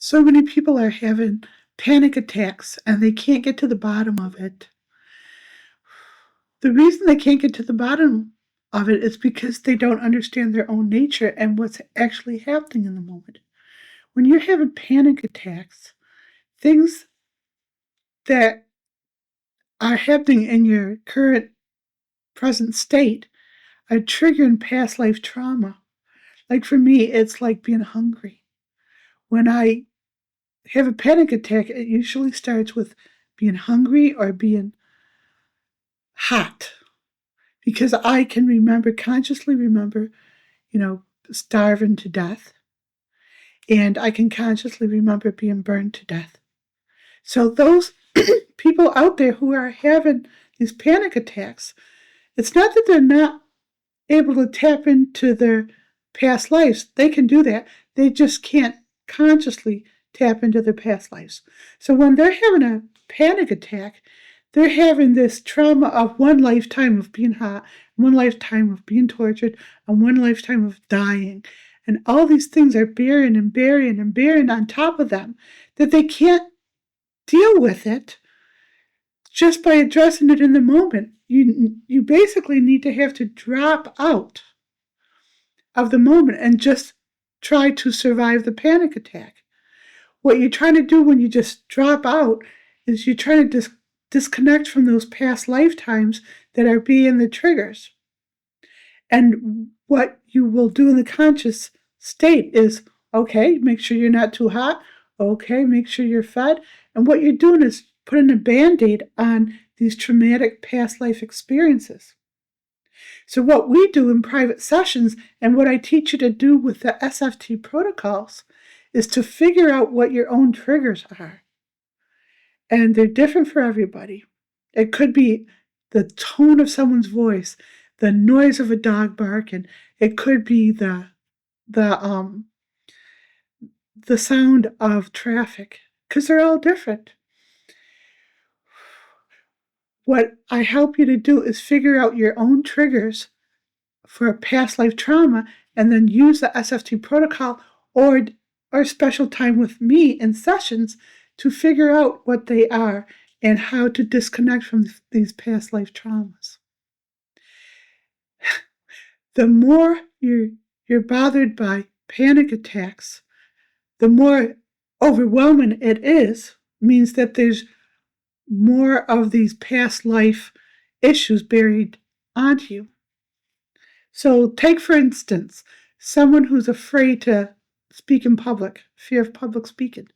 So many people are having panic attacks and they can't get to the bottom of it. The reason they can't get to the bottom of it is because they don't understand their own nature and what's actually happening in the moment. When you're having panic attacks, things that are happening in your current present state are triggering past life trauma. Like for me, it's like being hungry. When I have a panic attack, it usually starts with being hungry or being hot. Because I can consciously remember, starving to death, and I can consciously remember being burned to death. So those people out there who are having these panic attacks, it's not that they're not able to tap into their past lives. They can do that. They just can't consciously tap into their past lives. So when they're having a panic attack, they're having this trauma of one lifetime of being hot, one lifetime of being tortured, and one lifetime of dying. And all these things are bearing and bearing and bearing on top of them that they can't deal with it just by addressing it in the moment. You basically need to have to drop out of the moment and just try to survive the panic attack. What you're trying to do when you just drop out is you're trying to disconnect from those past lifetimes that are being the triggers. And what you will do in the conscious state is, okay, make sure you're not too hot. Okay, make sure you're fed. And what you're doing is putting a Band-Aid on these traumatic past life experiences. So what we do in private sessions and what I teach you to do with the SFT protocols is to figure out what your own triggers are. And they're different for everybody. It could be the tone of someone's voice, the noise of a dog barking. It could be the sound of traffic, because they're all different. What I help you to do is figure out your own triggers for a past life trauma and then use the SFT protocol or special time with me in sessions to figure out what they are and how to disconnect from these past life traumas. The more you're bothered by panic attacks, the more overwhelming it is, means that there's more of these past life issues buried onto you. So take, for instance, someone who's afraid to speak in public, fear of public speaking.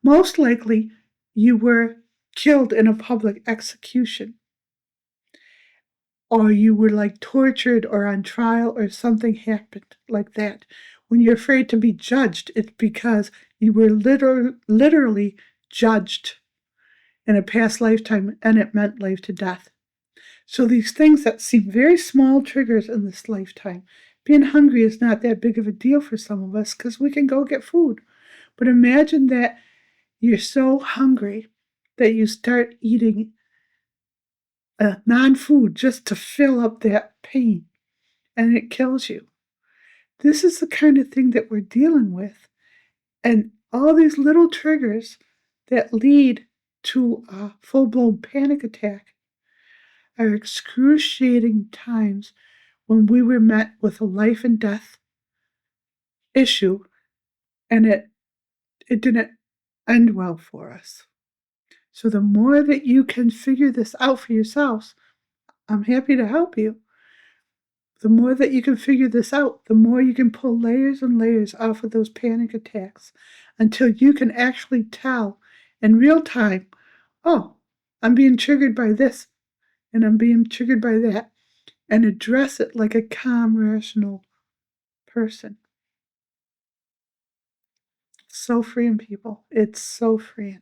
Most likely, you were killed in a public execution, or you were tortured or on trial or something happened like that. When you're afraid to be judged, it's because you were literally judged in a past lifetime and it meant life to death. So these things that seem very small triggers in this lifetime, being hungry is not that big of a deal for some of us because we can go get food. But imagine that you're so hungry that you start eating non-food just to fill up that pain, and it kills you. This is the kind of thing that we're dealing with. And all these little triggers that lead to a full-blown panic attack are excruciating times when we were met with a life and death issue and it didn't end well for us. So the more that you can figure this out for yourselves, I'm happy to help you. The more that you can figure this out, the more you can pull layers and layers off of those panic attacks until you can actually tell in real time, oh, I'm being triggered by this and I'm being triggered by that, and address it like a calm, rational person. So freeing, people. It's so freeing.